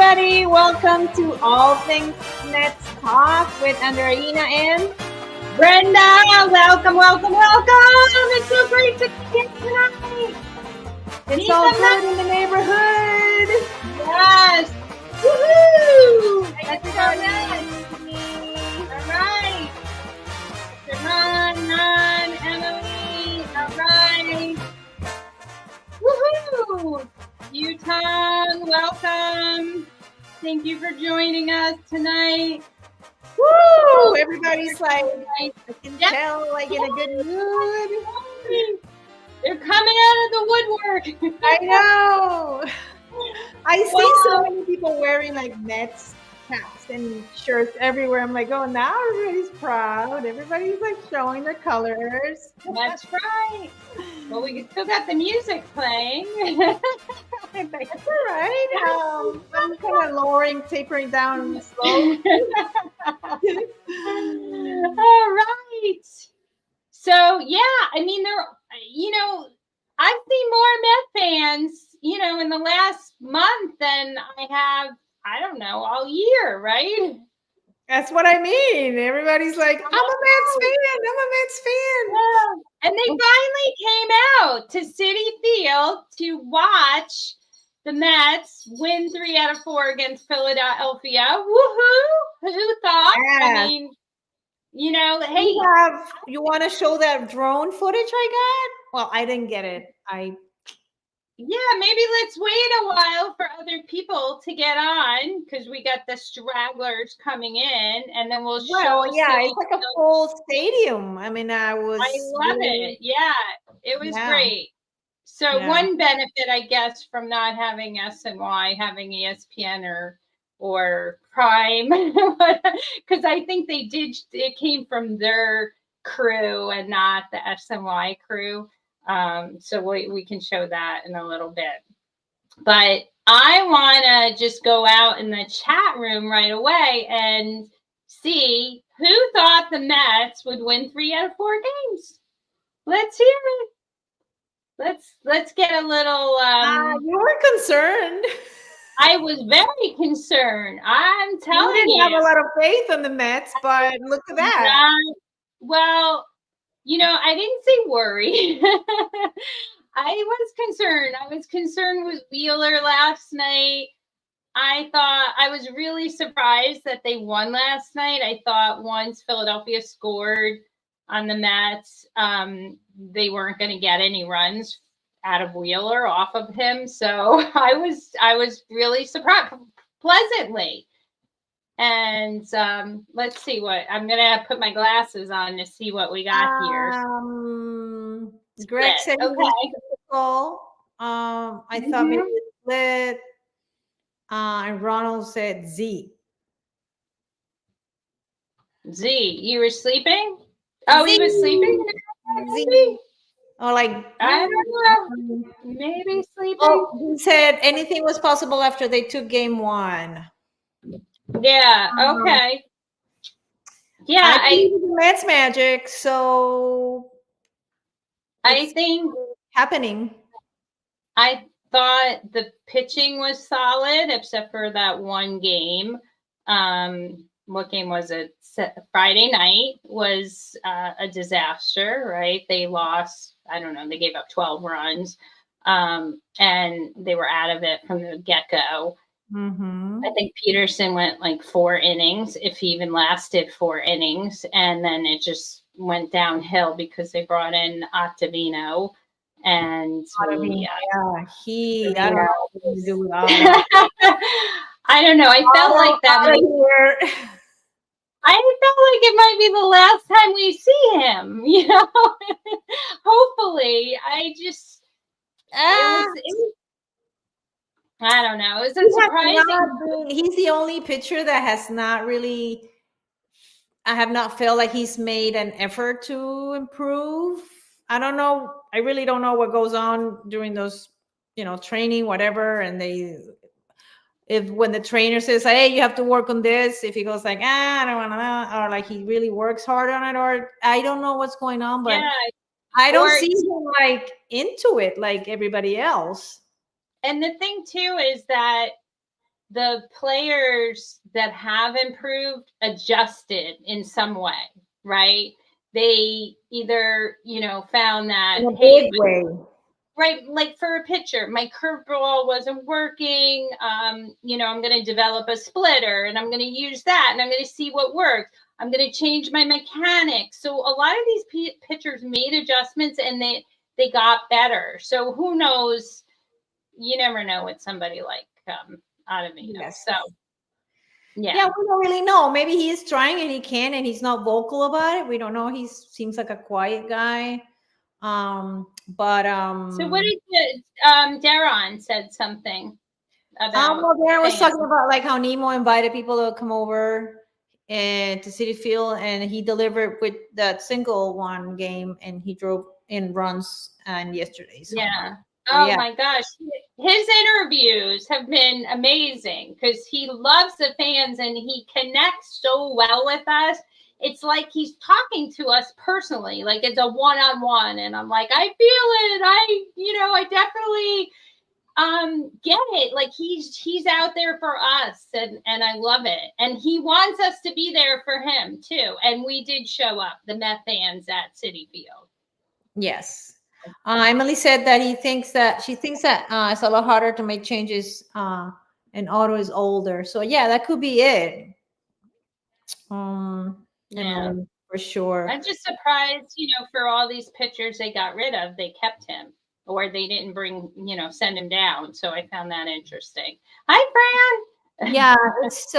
everybody. Welcome to All Things Let's Talk with Andreina and Brenda. Welcome. It's so great to be here tonight. It's all good in the neighborhood. Yes. Woohoo! Let's go next. All right. Ron, Emily. All right. Woohoo! Yutong, welcome. Thank you for joining us tonight. Woo! Everybody's like, I can tell, like in a good mood. They're coming out of the woodwork. I know. I see so many people wearing like Mets caps and shirts everywhere. I'm like, oh, now everybody's proud. Everybody's like showing their colors. That's right. Well, we still got the music playing. That's all right. I'm kind of lowering, tapering down slow. All right. So, yeah, I mean, I've seen more Met fans, in the last month than I have, I don't know, all year, right? That's what I mean. Everybody's like, I'm a Mets fan. Yeah. And they finally came out to Citi Field to watch the Mets win 3 out of 4 against Philadelphia. Woohoo! Who thought? Yeah. I mean, hey. You want to show that drone footage I got? Well, I didn't get it. Yeah, maybe let's wait a while for other people to get on because we got the stragglers coming in, and then we'll show. Yeah, it's like a full stadium. I mean, I love it. Yeah, it was great. So one benefit, I guess, from not having SNY, having ESPN or Prime, because I think it came from their crew and not the SNY crew. So we can show that in a little bit. But I want to just go out in the chat room right away and see who thought the Mets would win 3 out of 4 games. Let's hear it. Let's get a little. You were concerned. I was very concerned. I'm telling you. You didn't have a lot of faith in the Mets, but look at that. Well. I didn't say worry. I was concerned. I was concerned with Wheeler last night. I thought I was really surprised that they won last night. I thought once Philadelphia scored on the Mets, they weren't going to get any runs out of Wheeler off of him. So I was really surprised, pleasantly. And let's see what I'm gonna put my glasses on to see what we got here. Greg said I thought maybe split. And Ronald said Z. You were sleeping? Oh, he was sleeping? Z. Or like I don't know. Maybe sleeping. Oh, he said anything was possible after they took game 1. Yeah. Okay. Yeah, I think the Mets magic. So I think happening. I thought the pitching was solid, except for that one game. What game was it? Friday night was a disaster, right? They lost. I don't know. They gave up 12 runs, and they were out of it from the get-go. Mm-hmm. I think Peterson went like 4 innings, if he even lasted 4 innings, and then it just went downhill because they brought in Ottavino, and I don't know what to do with I don't know. I felt like that. I felt like it might be the last time we see him. Hopefully, I just. I don't know. It was surprising. He's the only pitcher that has not really. I have not felt like he's made an effort to improve. I don't know. I really don't know what goes on during those, training, whatever. And when the trainer says, "Hey, you have to work on this," if he goes like, "I don't want to," or like he really works hard on it, or I don't know what's going on, but I don't see him like into it like everybody else. And the thing too is that the players that have improved adjusted in some way, right? They either, found that, In a hey, big way. right, like for a pitcher, my curveball wasn't working. I'm going to develop a splitter and I'm going to use that and I'm going to see what works. I'm going to change my mechanics. So a lot of these pitchers made adjustments and they got better. So who knows? You never know with somebody like Adamino. Yes. So yeah, we don't really know. Maybe he is trying and he can, and he's not vocal about it. We don't know. He seems like a quiet guy. But So what did Daron said something about? well, Darren was talking about like how Nemo invited people to come over and to Citi Field, and he delivered with that single one game, and he drove in runs and yesterday's. Yeah. Oh my gosh. His interviews have been amazing because he loves the fans and he connects so well with us. It's like he's talking to us personally, like it's a one-on-one. And I'm like, I feel it. I definitely get it. Like he's out there for us and I love it. And he wants us to be there for him too. And we did show up, the Met fans at Citi Field. Yes. Emily said that she thinks that it's a lot harder to make changes and Otto is older. So yeah, that could be it. Emily, for sure. I'm just surprised, for all these pitchers they got rid of, they kept him or they didn't send him down. So I found that interesting. Hi, Fran. Yeah, it's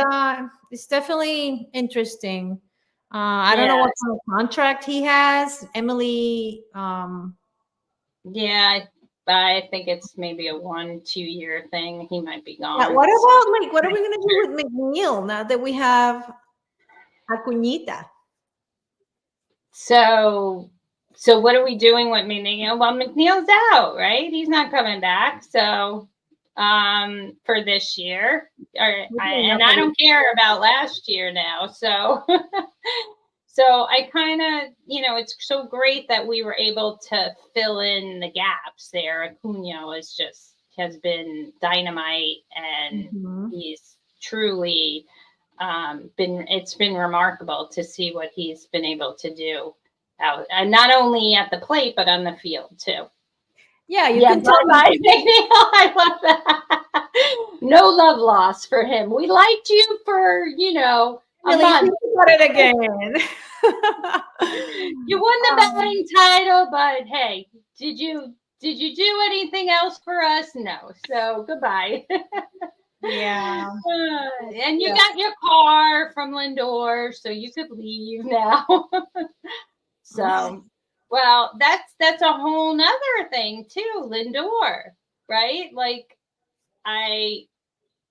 definitely interesting. I don't know what kind of contract he has. Emily, yeah, I think it's maybe a 1-2 year thing. He might be gone. Yeah, what about what are we gonna do with McNeil now that we have Acuñita? So what are we doing with McNeil? Well, McNeil's out, right? He's not coming back. So for this year, and I don't care about last year now. So so I kind of, it's so great that we were able to fill in the gaps there. Acuna has been dynamite, and he's truly it's been remarkable to see what he's been able to do out, and not only at the plate but on the field too. Yeah, you can tell me. I love that. No love lost for him. We liked you for a month. Got it again. You won the batting title, but hey, did you do anything else for us? No. So goodbye. Yeah. And you got your car from Lindor, so you could leave now. So, well, that's a whole nother thing too, Lindor, right? Like,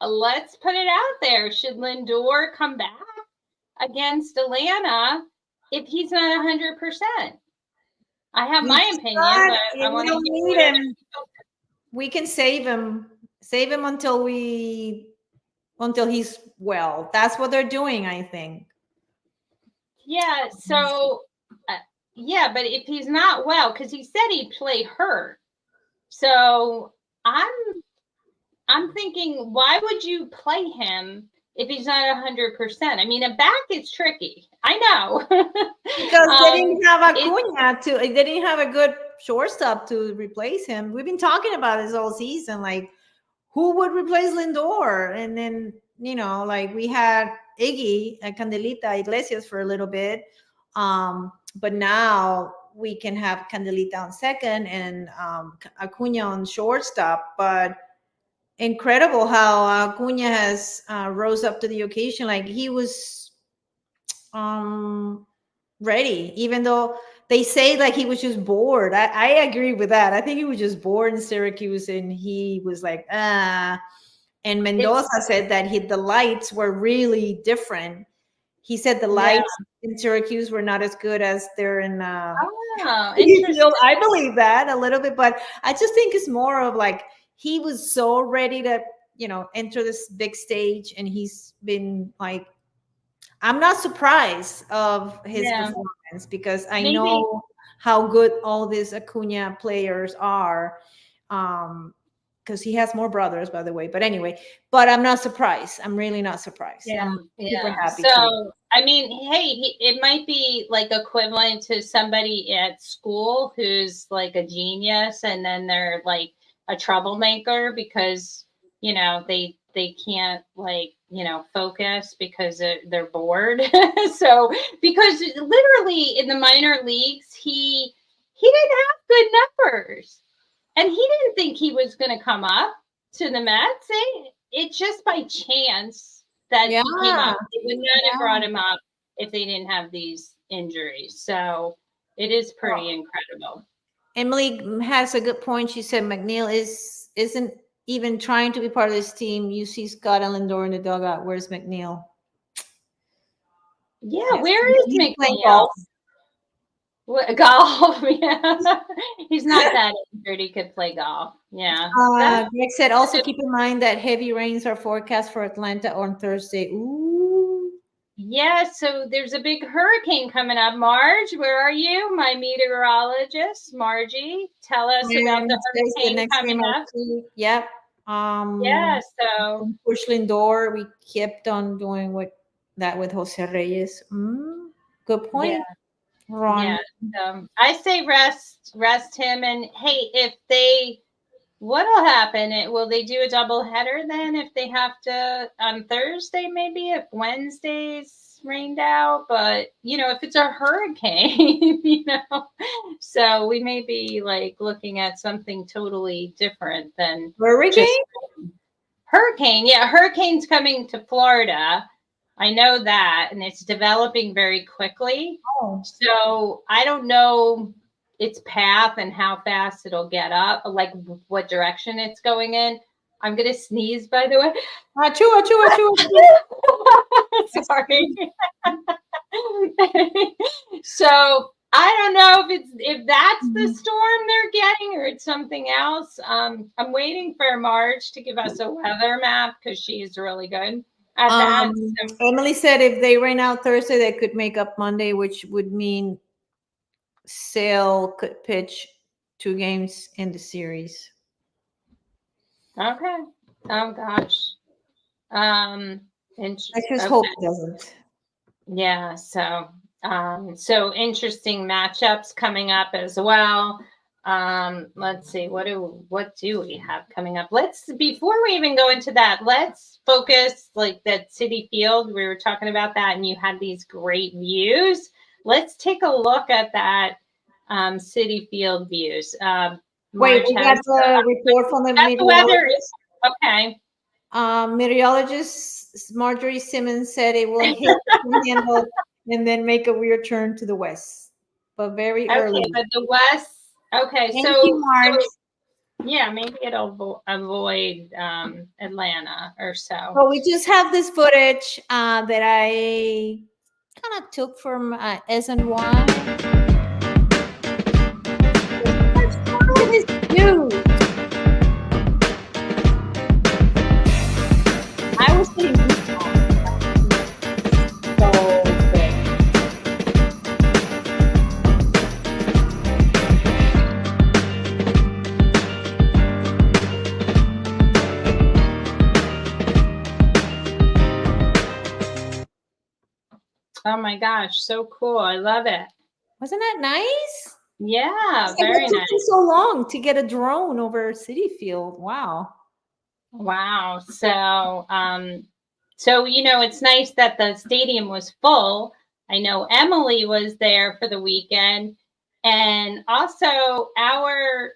let's put it out there. Should Lindor come back against Atlanta if he's not 100%? I have my opinion, but I want to need him. We can save him until he's well. That's what they're doing, I think. Yeah. So, yeah, but if he's not well, because he said he'd play hurt, so I'm thinking, why would you play him if he's not 100%? I mean, a back is tricky. I know. Because they didn't have Acuna they didn't have a good shortstop to replace him. We've been talking about this all season, like who would replace Lindor? And then, like we had Iggy and Candelita Iglesias for a little bit. But now we can have Candelita on second and Acuna on shortstop. But incredible how Acuna has rose up to the occasion. Like he was ready, even though they say like he was just bored. I agree with that. I think he was just bored in Syracuse and he was like, And Mendoza said that the lights were really different. He said the lights in Syracuse were not as good as they're in interesting. I believe that a little bit, but I just think it's more of like he was so ready to, enter this big stage, and he's been like, I'm not surprised of his performance because I know how good all these Acuna players are. because he has more brothers, by the way. But anyway, but I'm not surprised. I'm really not surprised. Yeah, I'm super yeah. happy. So, I mean, hey, it might be like equivalent to somebody at school who's like a genius, and then they're like a troublemaker because they can't like focus because they're bored. So because literally in the minor leagues, he didn't have good numbers, and he didn't think he was going to come up to the Mets. It just by chance that he came up. They would not have brought him up if they didn't have these injuries. So it is pretty incredible. Emily has a good point. She said McNeil isn't even trying to be part of this team. You see Scott and Lindor in the dugout. Where's McNeil? Yeah, yes. Where is McNeil? Golf, yeah. He's not that injured. He could play golf. Yeah. Greg said, also keep in mind that heavy rains are forecast for Atlanta on Thursday. Ooh. Yeah, so there's a big hurricane coming up. Marge, where are you? My meteorologist, Margie. Tell us about the hurricane coming up. Yep. Yeah, so push Lindor. We kept on doing that with Jose Reyes. Good point. Yeah. Ron. Yeah, I say rest him, and hey, what'll happen? Will they do a double header then if they have to on Thursday? Maybe if Wednesday's rained out, but if it's a hurricane, so we may be like looking at something totally different than hurricane. Hurricane, yeah, hurricane's coming to Florida. I know that, and it's developing very quickly. Oh. So I don't know its path and how fast it'll get up, like what direction it's going in. I'm going to sneeze, by the way. Achoo, achoo, achoo. Sorry. So I don't know if that's the storm they're getting or it's something else. I'm waiting for Marge to give us a weather map because she's really good at that. Emily said if they rain out Thursday, they could make up Monday, which would mean Sale could pitch 2 games in the series. Okay. Oh gosh. I just hope it doesn't. Yeah. So interesting matchups coming up as well. Let's see, what do we have coming up? Before we even go into that, let's focus like that Citi Field. We were talking about that, and you had these great views. Let's take a look at that Citi Field views. Wait, we got the report from the meteorologist. Okay. Meteorologist Marjorie Simmons said it will hit the handle and then make a weird turn to the west, but very early. Okay, but the west. Okay, Thank you, Marge. Yeah, maybe it'll avoid Atlanta or so. Well, we just have this footage that I kind of took from SNY. Look at this view. I was getting so big. Oh my gosh, so cool. I love it. Wasn't that nice? Yeah, very nice. It took so long to get a drone over Citi Field. Wow. Wow. So, it's nice that the stadium was full. I know Emily was there for the weekend, and also our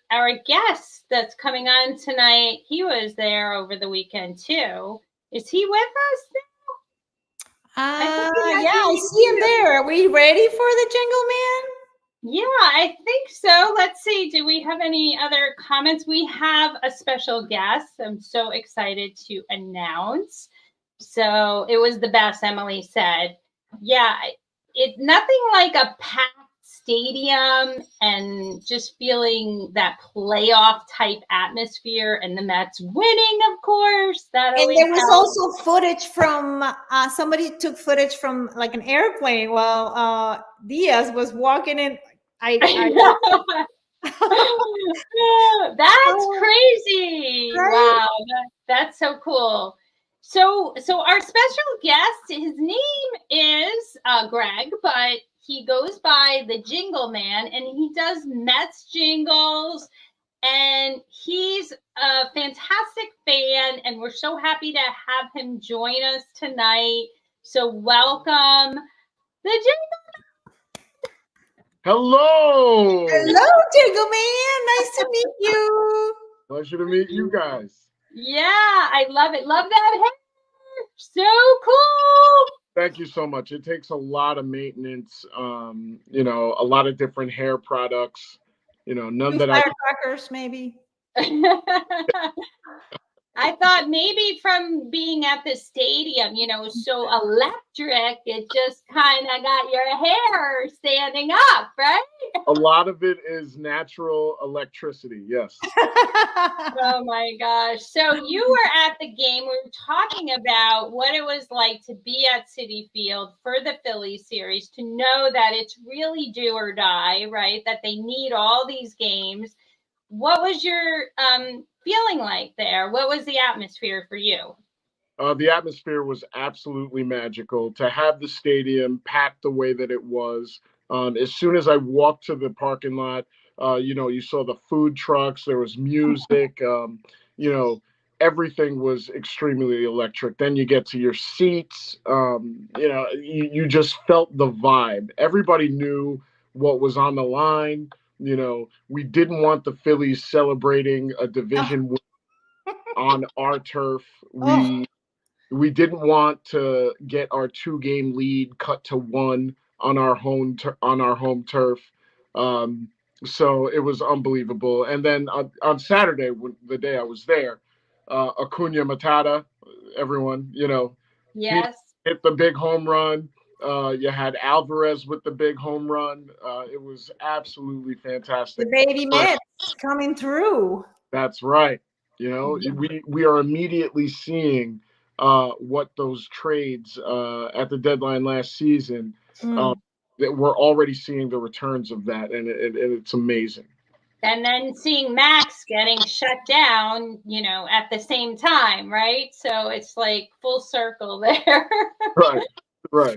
guest that's coming on tonight, he was there over the weekend too. Is he with us now? I see him there. Are we ready for the Jingle Man? Yeah, I think so. Let's see. Do we have any other comments? We have a special guest. I'm so excited to announce. So it was the best, Emily said. Yeah, it's nothing like a packed stadium and just feeling that playoff type atmosphere and the Mets winning, of course. And there was also footage from somebody took footage from like an airplane while Diaz was walking in. I That's crazy. Right? Wow, that's so cool. So our special guest, his name is Greg, but he goes by the Jingle Man, and he does Mets jingles, and he's a fantastic fan, and we're so happy to have him join us tonight. So welcome, the Jingle. Hello. Hello, Jingle Man. Nice to meet you. Pleasure to meet you guys. Yeah, I love it. Love that hair. So cool. Thank you so much. It takes a lot of maintenance, a lot of different hair products, none that Firecrackers, maybe. I thought maybe from being at the stadium, so electric, it just kind of got your hair standing up, right? A lot of it is natural electricity. Yes. Oh my gosh. So you were at the game. We were talking about what it was like to be at Citi Field for the Phillies series, to know that it's really do or die, right? That they need all these games. What was your feeling like there? What was the atmosphere for you? The atmosphere was absolutely magical. To have the stadium packed the way that it was. As soon as I walked to the parking lot, you saw the food trucks, there was music, you know, everything was extremely electric. Then you get to your seats, you just felt the vibe. Everybody knew what was on the line. We didn't want the Phillies celebrating a division win on our turf. We didn't want to get our 2-game lead cut to 1 on our home turf. Um, so it was unbelievable. And then on Saturday, the day I was there, Acuna Matata, everyone, Yes. he hit the big home run. You had Alvarez with the big home run. It was absolutely fantastic. The baby Mets coming through. That's right. We are immediately seeing what those trades at the deadline last season, that we're already seeing the returns of that, and it's amazing. And then seeing Max getting shut down, at the same time, right? So it's like full circle there. Right.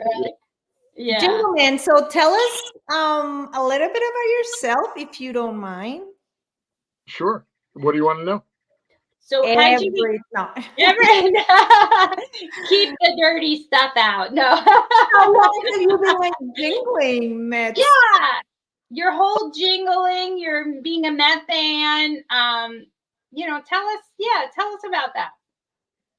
Yeah. Jingle Man, so tell us a little bit about yourself, if you don't mind. Sure. What do you want to know? So how'd you keep the dirty stuff out? No. How long have you been like jingling, Mets? Yeah. Your whole jingling, you're being a Met fan. Tell us about that.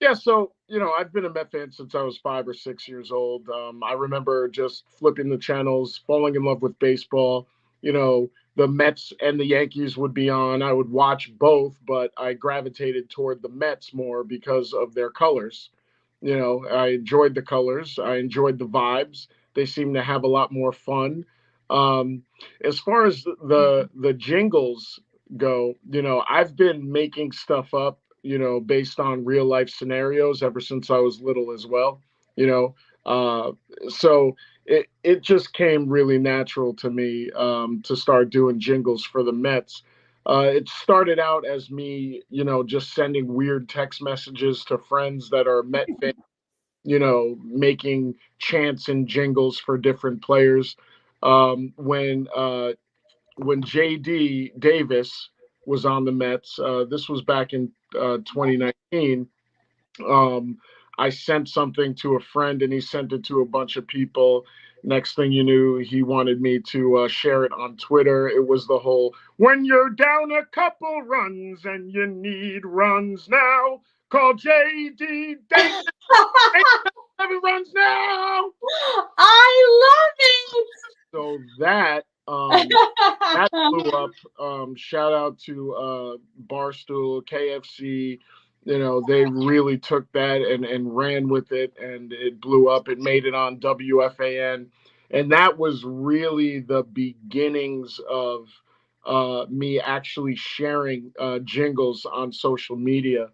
Yeah, so I've been a Met fan since I was 5 or 6 years old. I remember just flipping the channels, falling in love with baseball. The Mets and the Yankees would be on. I would watch both, but I gravitated toward the Mets more because of their colors. I enjoyed the colors. I enjoyed the vibes. They seem to have a lot more fun. As far as the jingles go, I've been making stuff up, based on real life scenarios ever since I was little as well. So it just came really natural to me to start doing jingles for the Mets. It started out as me, just sending weird text messages to friends that are Met fans, making chants and jingles for different players. When J.D. Davis was on the Mets, this was back in 2019. I sent something to a friend and he sent it to a bunch of people. Next thing you knew, he wanted me to share it on Twitter. It was the whole, when you're down a couple runs and you need runs now, call J.D. Davis. 7 runs now. I love it. So that blew up. Shout out to Barstool, KFC. They really took that and ran with it, and it blew up. It made it on WFAN, and that was really the beginnings of me actually sharing jingles on social media.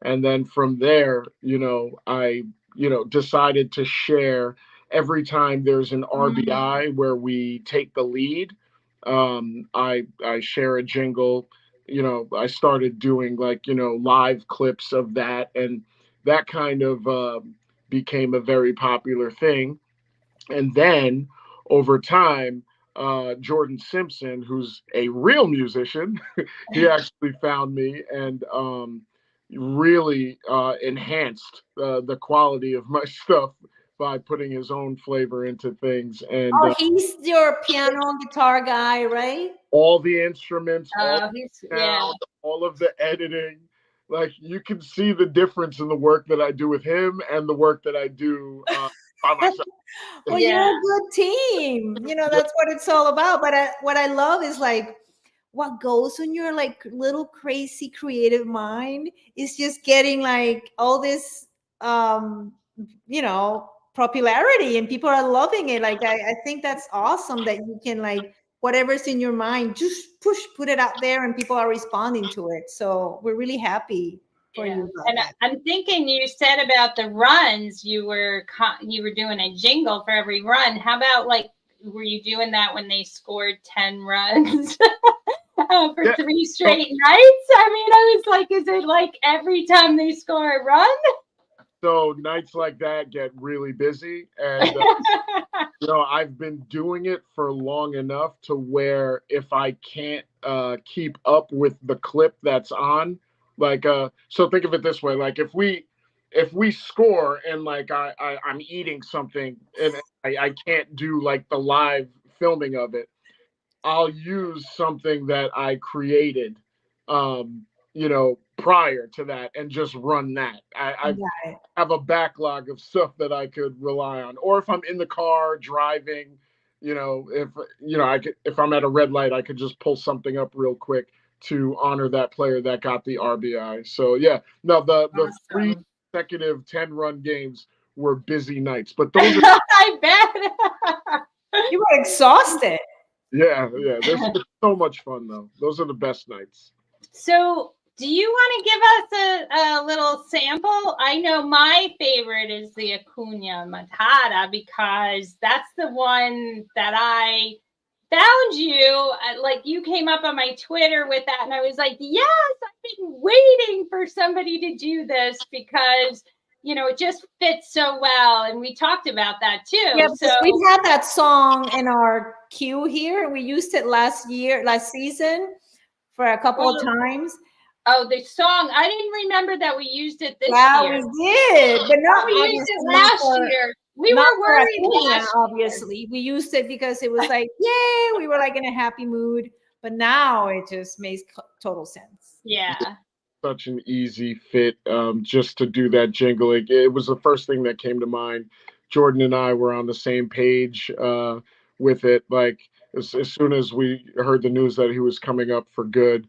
And then from there, I decided to share every time there's an RBI where we take the lead. I share a jingle. I started doing like live clips of that, and that kind of became a very popular thing. And then over time, Jordan Simpson, who's a real musician, he actually found me and really enhanced the quality of my stuff by putting his own flavor into things. And Oh, he's your piano and guitar guy, right? all the instruments, all Oh, the yeah. sound, all of the editing. Like you can see the difference in the work that I do with him and the work that I do by myself. Well, Yeah. you're a good team. That's what it's all about. But what I love is like what goes in your like little crazy creative mind is just getting like all this, um, popularity, and people are loving it. Like I think that's awesome that you can like whatever's in your mind, just put it out there, and people are responding to it. So we're really happy for Yeah. you about And that. I'm thinking you said about the runs, you were doing a jingle for every run. How about like, were you doing that when they scored 10 runs for Yeah. 3 straight nights? I mean, I was like, is it like every time they score a run? So nights like that get really busy, and I've been doing it for long enough to where if I can't keep up with the clip that's on, like so think of it this way, like if we score and like I'm eating something and I can't do like the live filming of it, I'll use something that I created, prior to that and just run that. I Yeah. have a backlog of stuff that I could rely on. Or if I'm in the car driving, if if I'm at a red light, I could just pull something up real quick to honor that player that got the RBI. So yeah, no, the three Awesome. consecutive 10-run games were busy nights, but those are I bet. You were exhausted. yeah, they're so much fun though. Those are the best nights. So, do you want to give us a little sample? I know my favorite is the Acuna Matata because that's the one that I found you. Like, you came up on my Twitter with that, and I was like, yes, I've been waiting for somebody to do this because, it just fits so well. And we talked about that too. Yeah, So, because we had that song in our queue here, and we used it last season for a couple of times. oh, the song, I didn't remember that we used it this Yeah, year. we did, but not We used obviously it not last for year. We not were for worried Acuna, last year. obviously. We used it because it was like, yay, we were like in a happy mood. But now it just makes total sense. Yeah. Such an easy fit, just to do that jingle. It was the first thing that came to mind. Jordan and I were on the same page with it. Like as soon as we heard the news that he was coming up for good,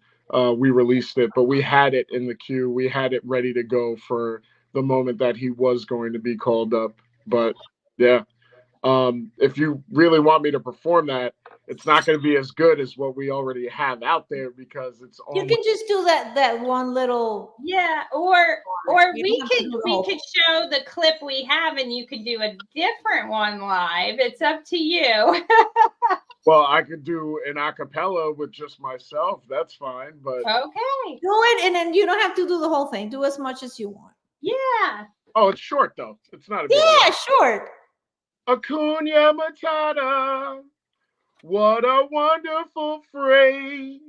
we released it. But we had it in the queue. We had it ready to go for the moment that he was going to be called up. But yeah, if you really want me to perform that, it's not going to be as good as what we already have out there because it's You almost. can just do that one little. Yeah, or You we don't have to could do the whole we could show the clip we have and you could do a different one live. It's up to you. Well, I could do an acapella with just myself. That's fine, but Okay. Do it, and then you don't have to do the whole thing. Do as much as you want. Yeah. oh, it's short though. It's not a big Yeah, one. short. Acuna Matata, what a wonderful phrase.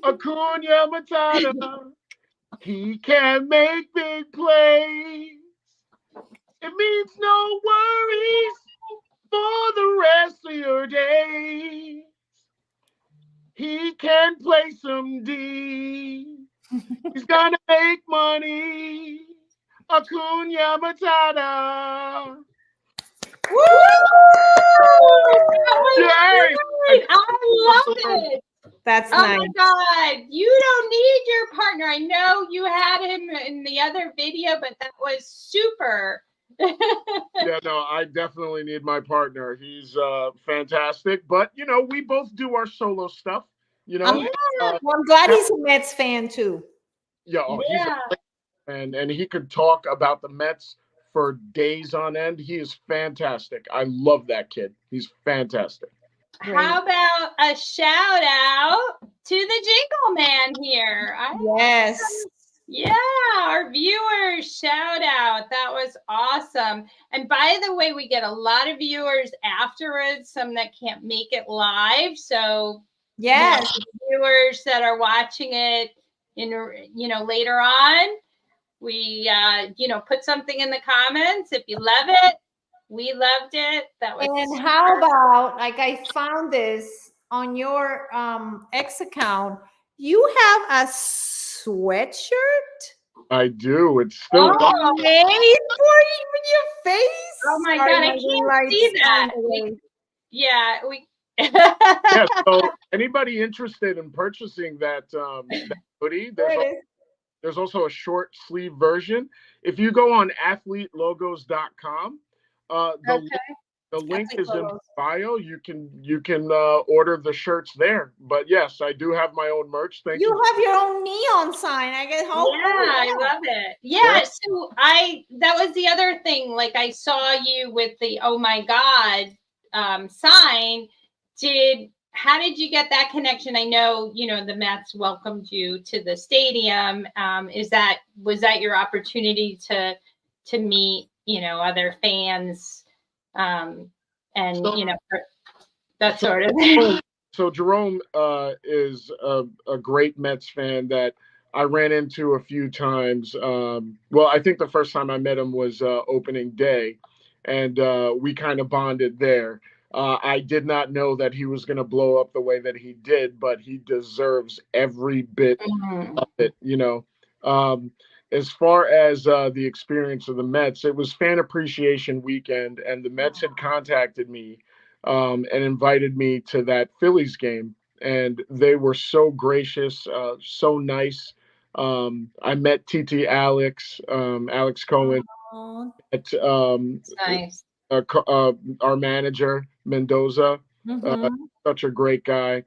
Acuna Matata, he can make big plays. It means no worries for the rest of your day. He can play some D. He's gonna make money. Acuna Matata. Woo! That was Yay! great. I love it. That's Oh nice. my God. You don't need your partner. I know you had him in the other video, but that was super. Yeah, no, I definitely need my partner. He's fantastic, but we both do our solo stuff. You know, Yeah. Well, I'm glad he's a Mets fan too. yeah. Oh, he's Yeah. and he could talk about the Mets for days on end. He is fantastic. I love that kid. He's fantastic. How about a shout out to the Jingle Man here? Yes. Yeah, our viewers, shout out. That was awesome. And by the way, we get a lot of viewers afterwards, some that can't make it live. So yes, viewers that are watching it in later on, we put something in the comments if you love it. We loved it. That was. And how about, like, I found this on your X account. You have a sweatshirt. I do. It's still made for your face. Oh my God, I can't see that. We yeah, so anybody interested in purchasing that, that hoodie, there's also a short sleeve version. If you go on athletelogos.com, the link is in bio. You can order the shirts there. But yes, I do have my own merch. Thank you. You have your own neon sign. I get home. Yeah, I love it. Yeah, so that was the other thing. Like, I saw you with the oh my God sign. How did you get that connection? I know, the Mets welcomed you to the stadium. Was that your opportunity to meet, other fans, and that sort of thing? So Jerome is a great Mets fan that I ran into a few times. Well, I think the first time I met him was opening day, and we kind of bonded there. I did not know that he was going to blow up the way that he did, but he deserves every bit of it, as far as the experience of the Mets, it was Fan Appreciation Weekend, and the Mets had contacted me and invited me to that Phillies game. And they were so gracious, so nice. I met Alex Cohen, at nice. Our manager, Mendoza, such a great guy.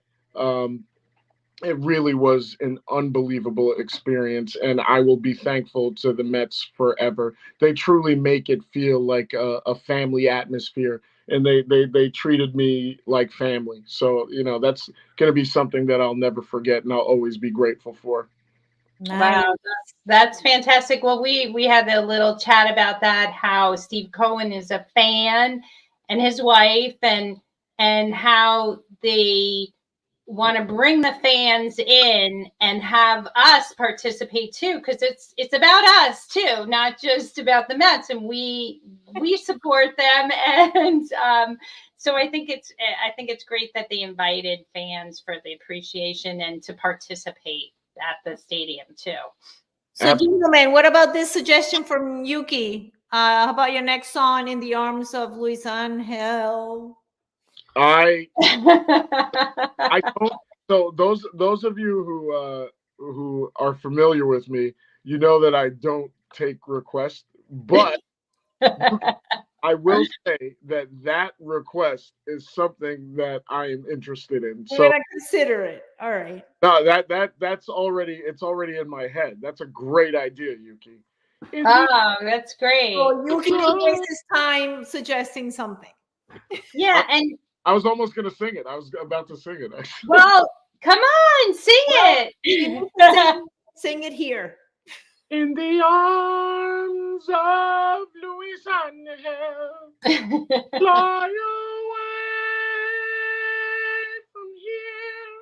It really was an unbelievable experience, and I will be thankful to the Mets forever. They truly make it feel like a family atmosphere, and they treated me like family. So, that's going to be something that I'll never forget, and I'll always be grateful for. Nice. Wow, that's fantastic. Well, we had a little chat about that, how Steve Cohen is a fan, and his wife, and how they want to bring the fans in and have us participate too, because it's about us too, not just about the Mets, and we support them. And so I think it's great that they invited fans for the appreciation and to participate at the stadium too. So, gentlemen, what about this suggestion from Yuki? How about your next song, "In the Arms of Luis Angel"? I don't. So those of you who are familiar with me, you know that I don't take requests, but I will say that request is something that I am interested in. So I'm gonna consider it. All right. No, it's already in my head. That's a great idea, Yuki. Oh, that's great. So Yuki can waste his time suggesting something. Yeah, and I was almost gonna sing it. I was about to sing it. Actually. Well, come on, sing it. Sing it here. In the arms of Luis Angel, fly away from here,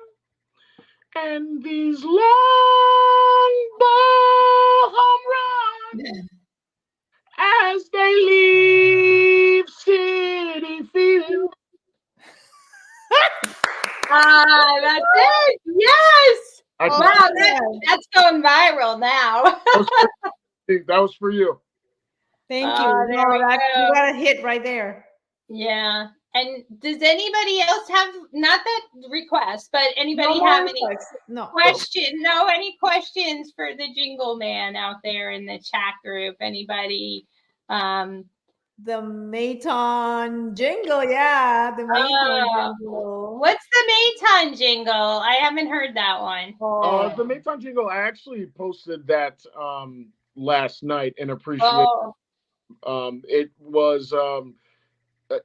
and these long ball home runs as they leave Citi Field. That's it. Yes. Wow, that's going viral now. That was for you. Thank you. You got a hit right there. Yeah. And does anybody else have, not that request, but anybody have any questions? No, any questions for the Jingle Man out there in the chat group? Anybody? The Mayton jingle, yeah. The Mayton jingle. What's the Mayton jingle? I haven't heard that one. The Mayton jingle, I actually posted that last night in appreciation. It was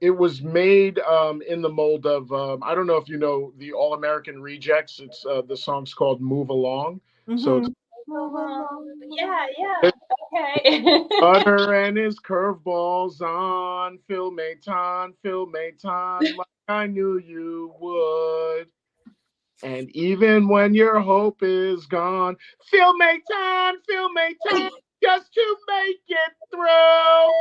it was made in the mold of I don't know if you know the All American Rejects. It's the song's called "Move Along." So it's Move along, Yeah, yeah. Okay. Butter and his curveballs on, Phil Maton, like I knew you would. And even when your hope is gone, Phil Maton, just to make it through.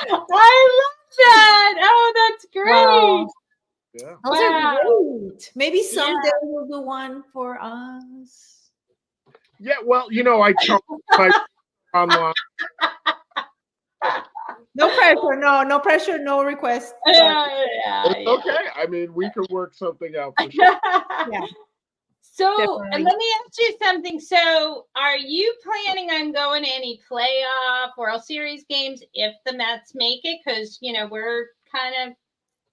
I love that. Oh, that's great. Wow. Yeah. Those Wow. are great. Maybe someday Yeah. we'll do one for us. Yeah, well, I charge my online. No pressure, no pressure, no request. But Yeah, It's yeah. okay. I mean, we can work something out for sure. yeah, So, and definitely. let me ask you something. So, are you planning on going to any playoff World Series games if the Mets make it? Because, we're kind of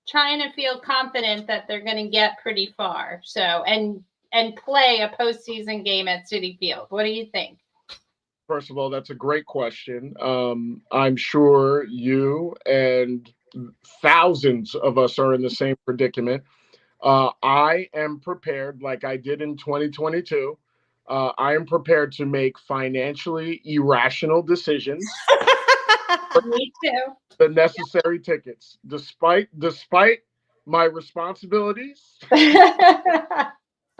trying to feel confident that they're going to get pretty far. So, and play a postseason game at Citi Field. What do you think? First of all, that's a great question. I'm sure you and thousands of us are in the same predicament. I am prepared, like I did in 2022. I am prepared to make financially irrational decisions. Me too. The necessary tickets, despite my responsibilities.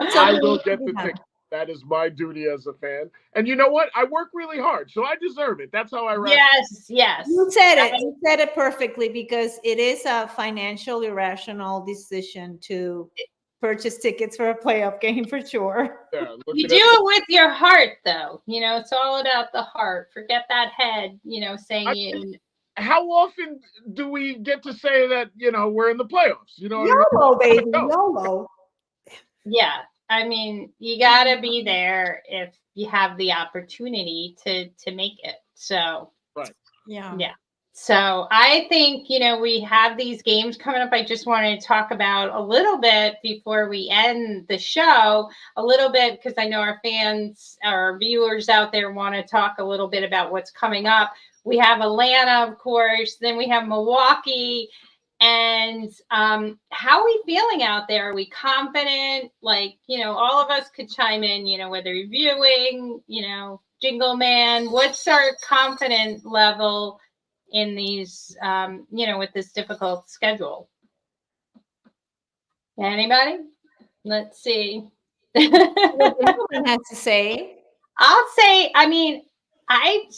I will get the ticket. That is my duty as a fan. And you know what? I work really hard, so I deserve it. That's how I rap. Yes. You said it. You said it perfectly because it is a financial irrational decision to purchase tickets for a playoff game for sure. Yeah, you do it with your heart, though. It's all about the heart. Forget that head. Saying how often do we get to say that we're in the playoffs? You know what YOLO, I mean? baby, YOLO. Yeah, I mean, you got to be there if you have the opportunity to make it. So right. Yeah. So I think, we have these games coming up. I just wanted to talk about a little bit before we end the show, a little bit, because I know our fans, our viewers out there want to talk a little bit about what's coming up. We have Atlanta, of course, then we have Milwaukee. And how are we feeling out there? Are we confident? Like, all of us could chime in, whether you're viewing, Jingle Man, what's our confidence level in these, with this difficult schedule? Anybody? Let's see. What everyone has to say. I'll say, I mean, I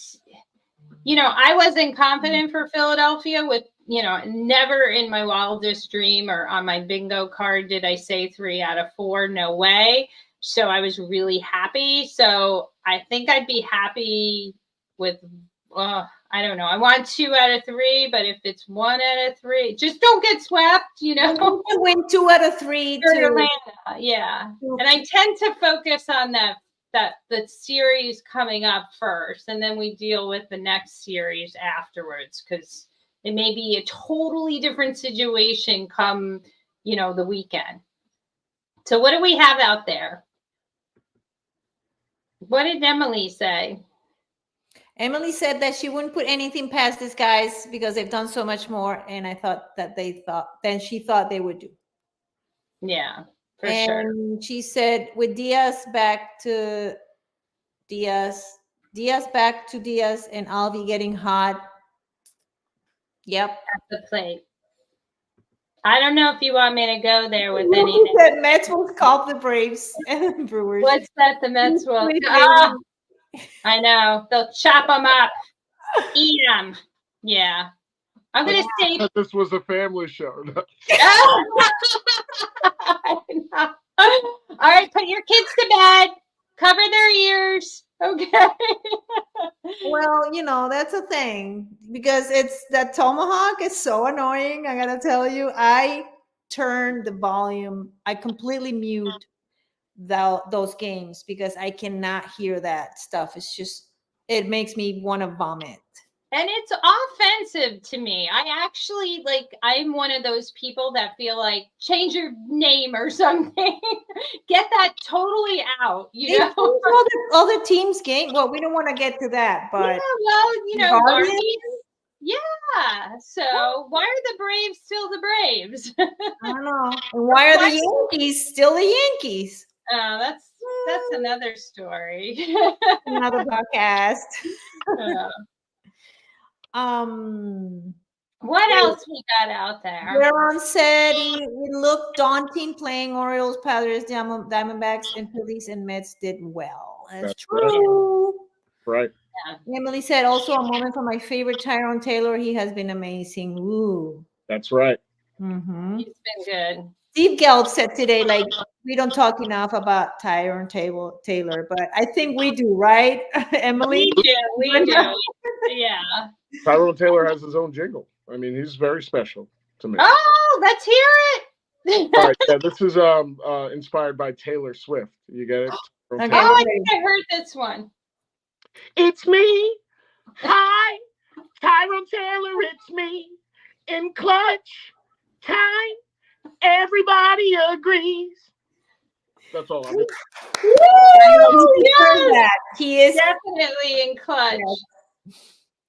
wasn't confident for Philadelphia with, never in my wildest dream or on my bingo card did I say 3 out of 4. No way. So I was really happy. So I think I'd be happy with, I don't know. I want 2 out of 3, but if it's 1 out of 3, just don't get swept, Win 2 out of 3 to Atlanta. Yeah. And I tend to focus on the series coming up first, and then we deal with the next series afterwards, because it may be a totally different situation come, the weekend. So what do we have out there? What did Emily say? Emily said that she wouldn't put anything past these guys because they've done so much more, and I thought that she thought they would do. Yeah, for and sure. She said with Diaz back to Diaz back to Diaz, and Alvi getting hot. Yep. At the plate. I don't know if you want me to go there with any. anything. Mets will call the Braves and Brewers. What's that? The Mets will. I know. They'll chop them up, eat them. Yeah. I'm going to say. This was a family show. All right. Put your kids to bed. Cover their ears. Okay. Well, that's a thing, because it's that tomahawk is so annoying. I gotta tell you, I turned the volume. I completely mute those games because I cannot hear that stuff. It's just, it makes me want to vomit. And it's offensive to me. I actually, I'm one of those people that feel like change your name or something. Get that totally out, All the teams game. Well, we don't want to get to that, but Guardians. Yeah. So why are the Braves still the Braves? I don't know. And why are the Yankees still the Yankees? Oh, that's another story. Another podcast. What else we got out there? Jaron said it looked daunting playing Orioles, Padres, Diamondbacks, and Phillies, and Mets did well. That's true. Right. Yeah. Emily said also a moment for my favorite Tyrone Taylor. He has been amazing. Ooh. That's right. Mm-hmm. He's been good. Steve Gelb said today, like, we don't talk enough about Tyrone Taylor, but I think we do, right, Emily? We do. Yeah. Tyrone Taylor has his own jingle. I mean, he's very special to me. Oh, let's hear it. All right, yeah, this is inspired by Taylor Swift. You get it? Okay. Oh, I think I heard this one. It's me. Hi, Tyrone Taylor. It's me. In clutch time, everybody agrees. That's all I'm. Yes. He is definitely in clutch. Yes.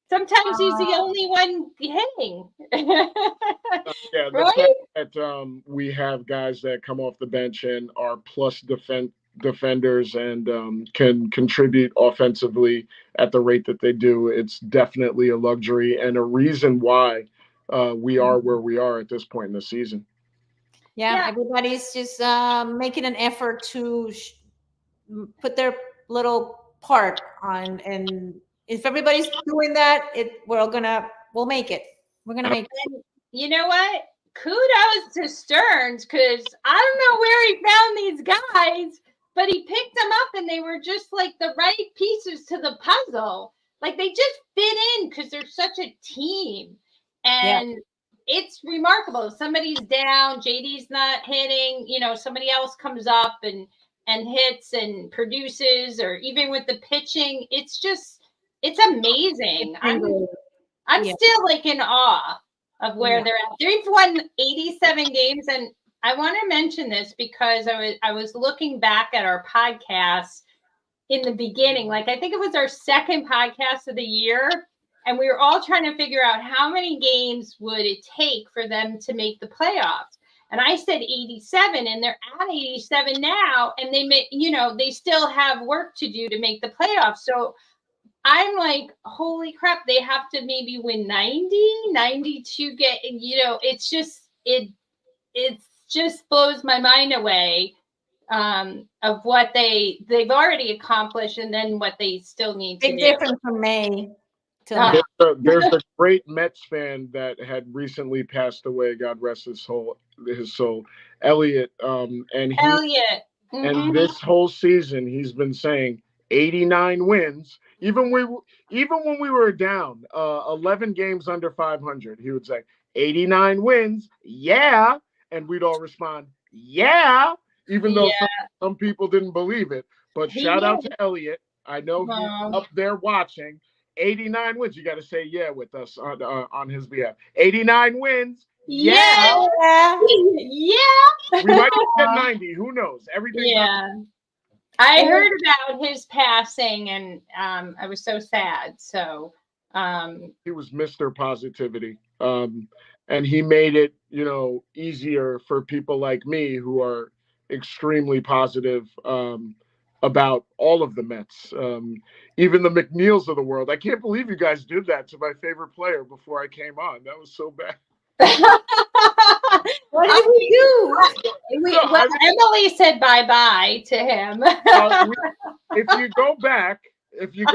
Sometimes he's the only one hitting. Yeah, the right? fact that we have guys that come off the bench and are plus defenders and can contribute offensively at the rate that they do, it's definitely a luxury and a reason why we are where we are at this point in the season. Yeah. Everybody's just making an effort to put their little part on, and if everybody's doing that, we'll make it. We're gonna make it. You know what? Kudos to Stearns, because I don't know where he found these guys, but he picked them up and they were just like the right pieces to the puzzle. Like they just fit in because they're such a team. And it's remarkable. Somebody's down, JD's not hitting, somebody else comes up and hits and produces, or even with the pitching, it's amazing. I'm still like in awe of where they're at. They've won 87 games, and I want to mention this because I was looking back at our podcast in the beginning. Like I think it was our second podcast of the year, and we were all trying to figure out how many games would it take for them to make the playoffs. And I said 87, and they're at 87 now, and they still have work to do to make the playoffs. So I'm like, holy crap, they have to maybe win 90, 92 it's just blows my mind away of what they've already accomplished and then what they still need to do. Big difference from May. There's a great Mets fan that had recently passed away. God rest his soul. Elliot. Elliot. Mm-hmm. And this whole season, he's been saying 89 wins. Even when we were down 11 games under 500, he would say 89 wins. Yeah, and we'd all respond, yeah, even though some people didn't believe it. But shout out to Elliot. I know he's up there watching. 89 wins. You got to say yeah with us on his behalf. 89 wins. Yeah. We might get 90. Who knows? Everything. Yeah. I heard about his passing, and I was so sad. So he was Mr. Positivity, and he made it, easier for people like me who are extremely positive about all of the Mets, even the McNeils of the world. I can't believe you guys did that to my favorite player before I came on. That was so bad. What did we do? Emily said bye-bye to him. If you go back, you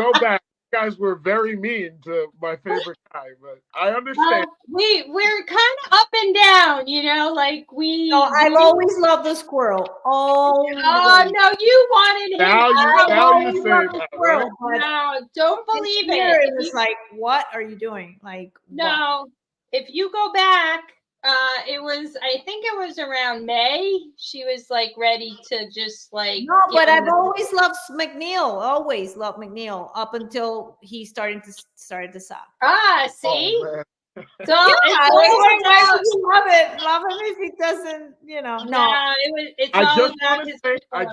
guys were very mean to my favorite guy, but I understand. We're kind of up and down, like we. No, I've always loved the squirrel. Oh no, you wanted him. Now you say that, right? No, don't believe it. It was like, what are you doing? Like, no, if you go back. I think it was around May. She was like ready to just like. No, but I've always loved McNeil. Always loved McNeil up until he started to suck. See. Oh, so love him if he doesn't, No, I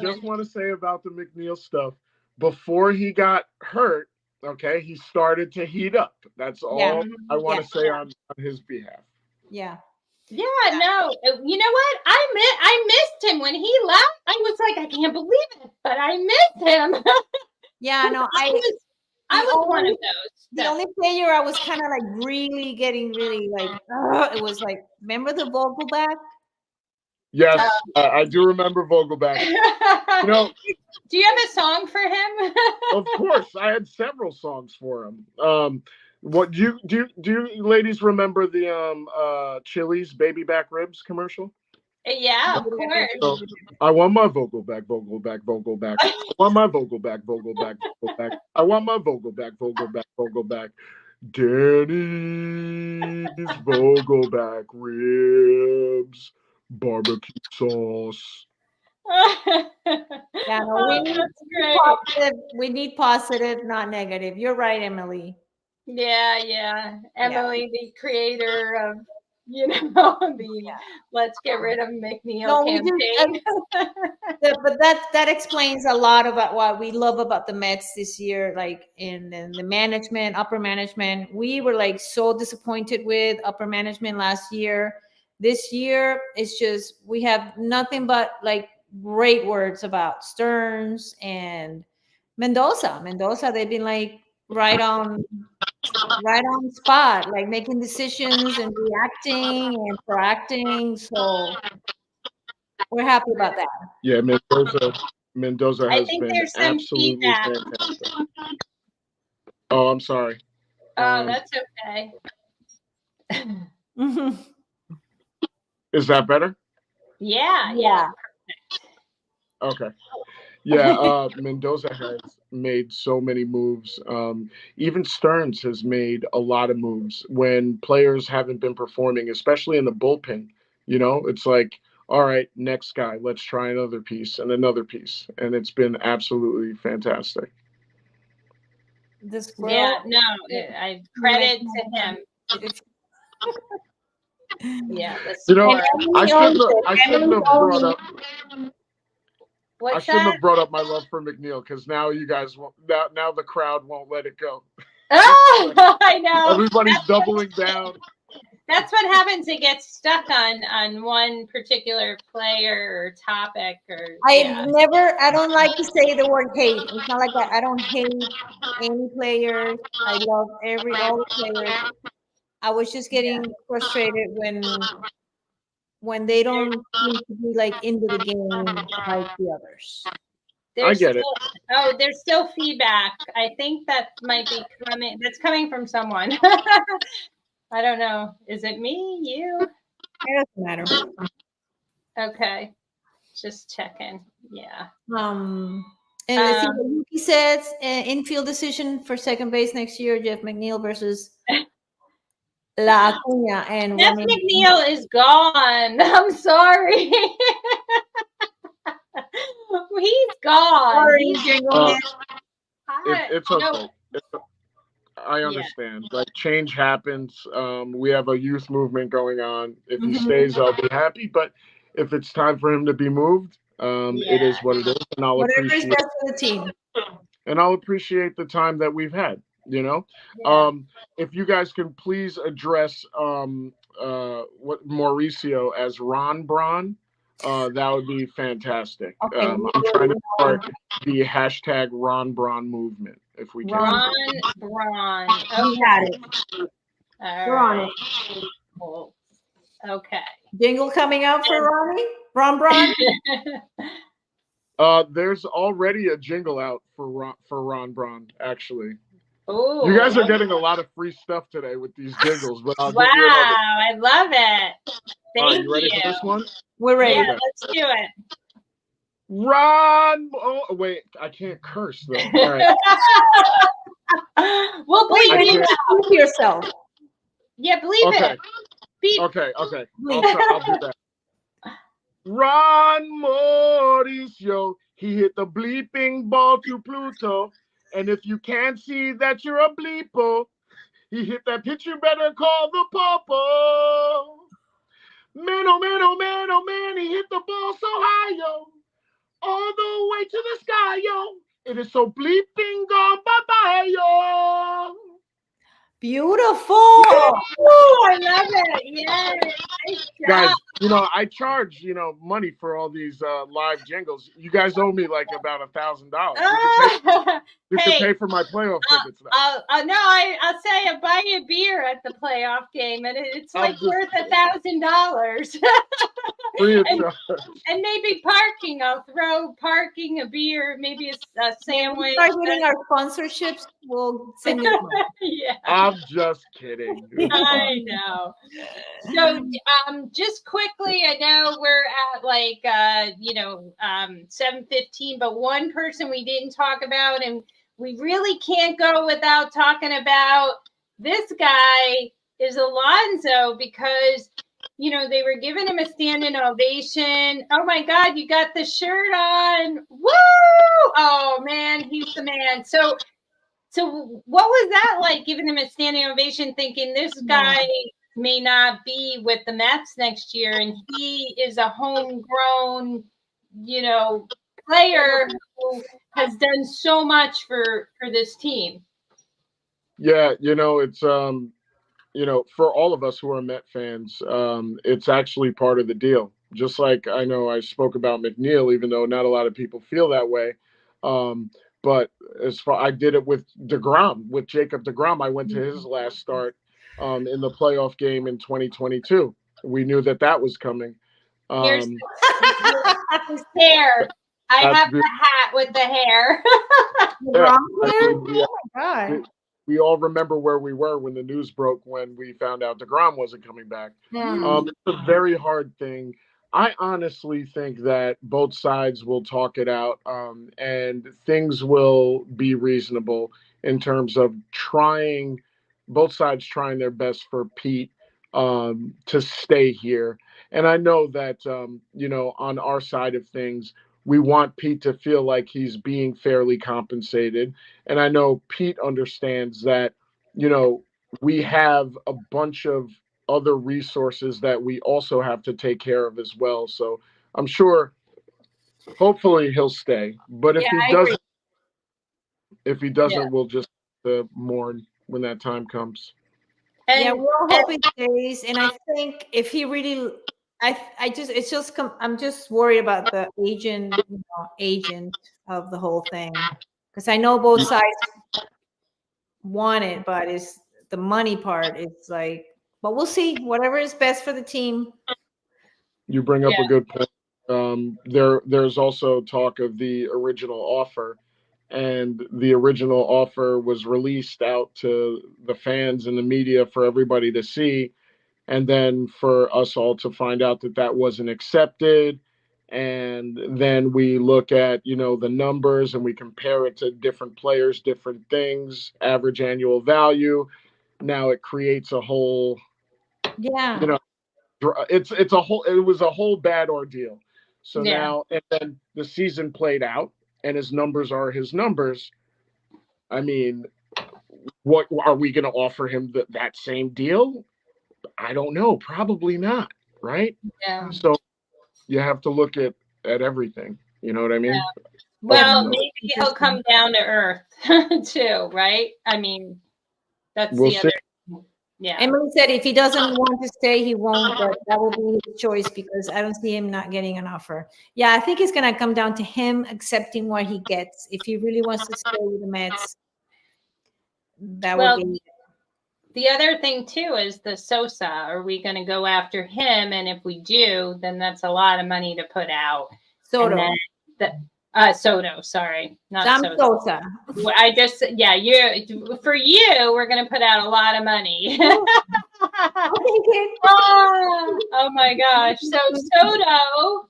just want to say about the McNeil stuff. Before he got hurt, Okay, he started to heat up. That's all I want to say on his behalf. Yeah. Yeah, no, you know what? I missed him when he left. I was like, I can't believe it, but I missed him. Yeah, no, I was one of those. The only player I was kind of like really getting really like, it was like, remember the Vogelback? Yes, I do remember Vogelback. You know, do you have a song for him? Of course, I had several songs for him. What do you ladies remember the Chili's baby back ribs commercial? Yeah, of course. So, I want my Vogelback, Vogelback, Vogelback. I want my Vogelback, Vogelback, Vogelback. I want my Vogelback, Vogelback, Vogelback. Danny's Vogelback ribs, barbecue sauce. Yeah, no, we need positive, not negative. You're right, Emily. Yeah. Emily, the creator of, let's get rid of McNeil campaign. But that explains a lot about what we love about the Mets this year, like in the management, upper management. We were like so disappointed with upper management last year. This year, it's just we have nothing but like great words about Stearns and Mendoza. They've been like right on spot, like making decisions and reacting and proacting. So we're happy about that. Yeah, Mendoza has been absolutely fantastic. Oh, I'm sorry. Oh, that's okay. Is that better? Yeah. Okay. Yeah, Mendoza has made so many moves. Even Stearns has made a lot of moves when players haven't been performing, especially in the bullpen. It's like, all right, next guy, let's try another piece and another piece. And it's been absolutely fantastic. I credit to him. Yeah, I shouldn't have brought up. I shouldn't have brought up my love for McNeil because now you guys won't. Now the crowd won't let it go. Oh, I know. Everybody's doubling down. That's what happens. It gets stuck on one particular player or topic. I don't like to say the word hate. It's not like that. I don't hate any players. I love all the players. I was just getting frustrated when they don't seem to be like into the game like the others. I get it. Oh, there's still feedback. I think that might be coming. That's coming from someone. I don't know. Is it me? You? It doesn't matter. Okay. Just checking. Yeah. And let's see what Yuki says. Infield decision for second base next year. Jeff McNeil versus La Acuna. And Jeff McNeil is gone. I'm sorry. He's gone. Sorry, Jingle. It's okay. I understand. Yeah. Like change happens. We have a youth movement going on. If he stays, I'll be happy. But if it's time for him to be moved, it is what it is, and I'll appreciate best for the team. And I'll appreciate the time that we've had. If you guys can please address what Mauricio as Ron Braun. That would be fantastic. Okay, I'm trying to start the hashtag Ron Braun movement, if we can. Ron Braun. Okay. Got it. We're on it. Cool. Okay. Jingle coming out for Ron Braun? There's already a jingle out for Ron Braun, actually. Ooh, you guys are getting a lot of free stuff today with these jingles, but I'll give you another. I love it. Thank you ready for this one? We're ready. Yeah, let's do it. Ron! Oh, wait, I can't curse though. All right. Well, bleep yourself. Yeah, bleep it. Beep. Okay. I'll do that. Ron Mauricio, he hit the bleeping ball to Pluto. And if you can't see that you're a bleepo, he hit that pitch, you better call the popo. Man, oh man, oh man, oh man, he hit the ball so high, yo. All the way to the sky, yo. It is so bleeping gone, bye-bye, yo. Beautiful. Oh, I love it. Yes. Nice Guys, job. I charge, money for all these live jingles. You guys owe me like about $1,000. You can Hey, pay for my playoff tickets now. no, I'll say I'll buy you a beer at the playoff game, and it's like worth $1,000. And maybe parking. I'll throw parking, a beer, maybe a sandwich. Start getting our sponsorships. We'll send you money. Yeah. I'm just kidding. I know. So, just quickly, I know we're at like 7:15, but one person we didn't talk about, and we really can't go without talking about this guy, is Alonso, because they were giving him a standing ovation. Oh my God, you got the shirt on. Woo! Oh man, he's the man. So what was that like, giving him a standing ovation, thinking this guy may not be with the Mets next year, and he is a homegrown, player who has done so much for this team? Yeah, it's for all of us who are Met fans, it's actually part of the deal. Just like I know I spoke about McNeil, even though not a lot of people feel that way. But I did it with Jacob DeGrom. I went to his last start in the playoff game in 2022. We knew that was coming. Here's his hair. I have the hat with the hair. Oh my God. We all remember where we were when the news broke, when we found out DeGrom wasn't coming back. It's a very hard thing. I honestly think that both sides will talk it out, and things will be reasonable in terms of both sides trying their best for Pete to stay here. And I know that, on our side of things, we want Pete to feel like he's being fairly compensated. And I know Pete understands that, we have a bunch of other resources that we also have to take care of as well. So I'm sure, hopefully he'll stay. But if he doesn't, we'll just mourn when that time comes. And we'll hope he stays. And I think if he really, I'm just worried about the agent of the whole thing, because I know both sides want it, but it's the money part. It's like, but we'll see. Whatever is best for the team. You bring up a good point. There's also talk of the original offer, and the original offer was released out to the fans and the media for everybody to see, and then for us all to find out that wasn't accepted. And then we look at, the numbers, and we compare it to different players, different things, average annual value. Now it creates a whole, it was a whole bad ordeal. So now, and then the season played out, and his numbers are his numbers. I mean, what are we going to offer him that same deal? I don't know. Probably not. Right. Yeah. So you have to look at everything. You know what I mean? Yeah. Well, maybe he'll come down to earth too, right? I mean, that's the other. Yeah. Emily said if he doesn't want to stay, he won't, but that will be his choice, because I don't see him not getting an offer. Yeah, I think it's going to come down to him accepting what he gets. If he really wants to stay with the Mets, that would be. The other thing too is the Sosa. Are we going to go after him? And if we do, then that's a lot of money to put out. Soto. Soto, sorry, not Sosa. I just, for you, we're going to put out a lot of money. Oh my gosh. So Soto,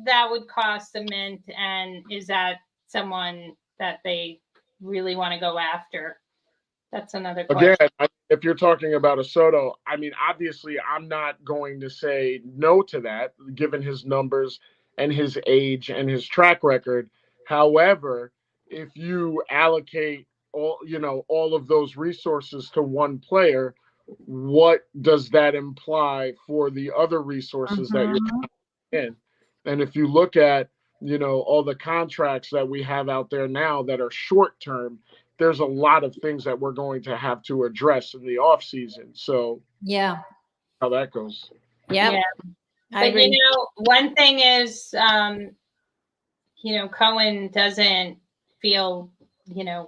that would cost a mint. And is that someone that they really want to go after? That's another question. Again, if you're talking about a Soto, I mean, obviously I'm not going to say no to that, given his numbers and his age and his track record. However, if you allocate all of those resources to one player, what does that imply for the other resources that you're in? And if you look at, all the contracts that we have out there now that are short term, there's a lot of things that we're going to have to address in the off season. So yeah, how that goes. yeah. But one thing is, Cohen doesn't feel,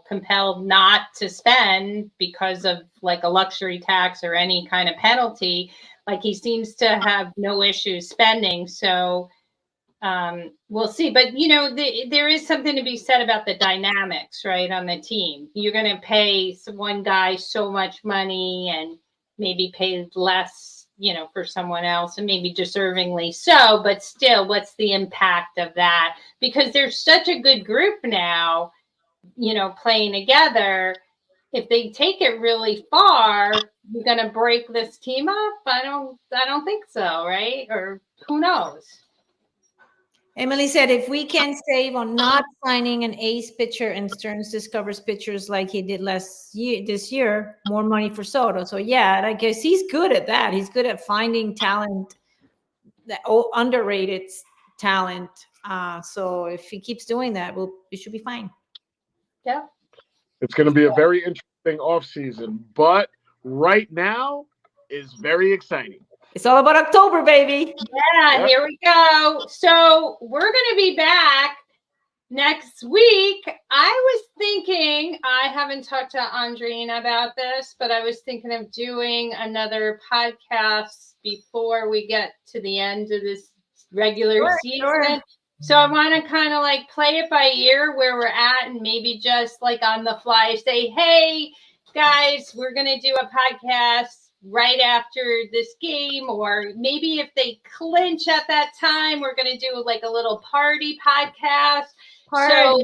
compelled not to spend because of like a luxury tax or any kind of penalty. Like he seems to have no issues spending. So we'll see. But, there is something to be said about the dynamics, right, on the team. You're going to pay one guy so much money and maybe pay less, for someone else, and maybe deservingly so. But still, what's the impact of that? Because there's such a good group now, playing together. If they take it really far, you're going to break this team up? I don't think so, right? Or who knows? Emily said, if we can save on not signing an ace pitcher and Stearns discovers pitchers like he did this year, more money for Soto. So yeah, I guess he's good at that. He's good at finding talent, that underrated talent. So if he keeps doing that, we should be fine. Yeah. It's going to be a very interesting offseason, but right now is very exciting. It's all about October, baby. Yeah, yep. Here we go. So we're going to be back next week. I was thinking, I haven't talked to Andrina about this, but I was thinking of doing another podcast before we get to the end of this regular season. Sure. So I want to kind of like play it by ear where we're at, and maybe just like on the fly say, hey, guys, we're going to do a podcast right after this game, or maybe if they clinch at that time, we're going to do like a little party podcast. So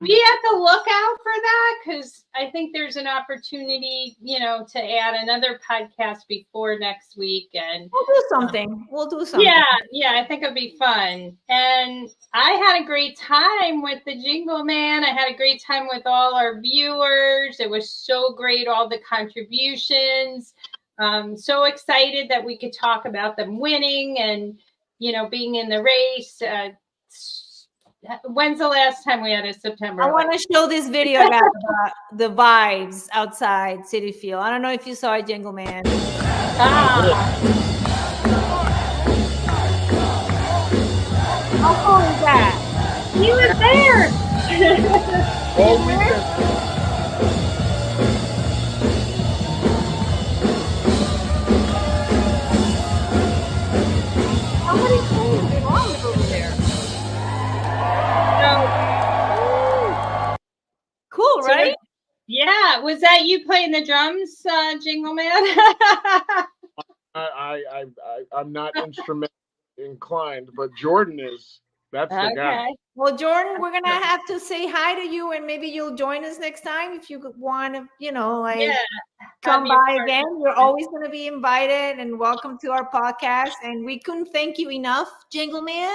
we have to look out for that, because I think there's an opportunity, to add another podcast before next week. And we'll do something. Yeah, I think it'll be fun. And I had a great time with the Jingle Man. I had a great time with all our viewers. It was so great, all the contributions. So excited that we could talk about them winning and, being in the race. When's the last time we had a September? I want to show this video about the vibes outside Citi Field. I don't know if you saw it, Jingle Man. How cool is that? He was there. All weekend. Cool, right? Yeah. Was that you playing the drums, Jingle Man? I'm not instrument inclined, but Jordan is. That's the guy. Well, Jordan, we're gonna have to say hi to you, and maybe you'll join us next time if you want to, come by again. You're always going to be invited and welcome to our podcast. And we couldn't thank you enough, Jingle Man.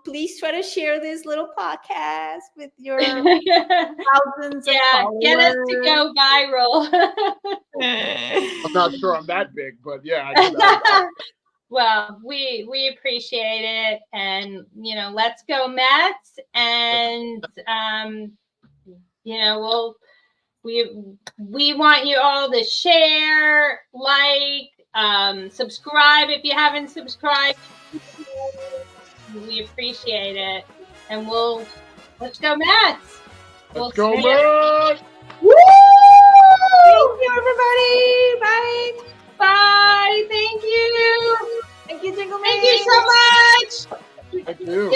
Please try to share this little podcast with your thousands of followers. Get us to go viral. I'm not sure I'm that big, but yeah. Well, we appreciate it, and let's go Mets, and we want you all to share, like, subscribe if you haven't subscribed. We appreciate it, and let's go Mets. Let's go Mets. Woo! Thank you, everybody. Bye. Bye. Thank you. Thank you, Jingle Man. Thank you so much. Thank you.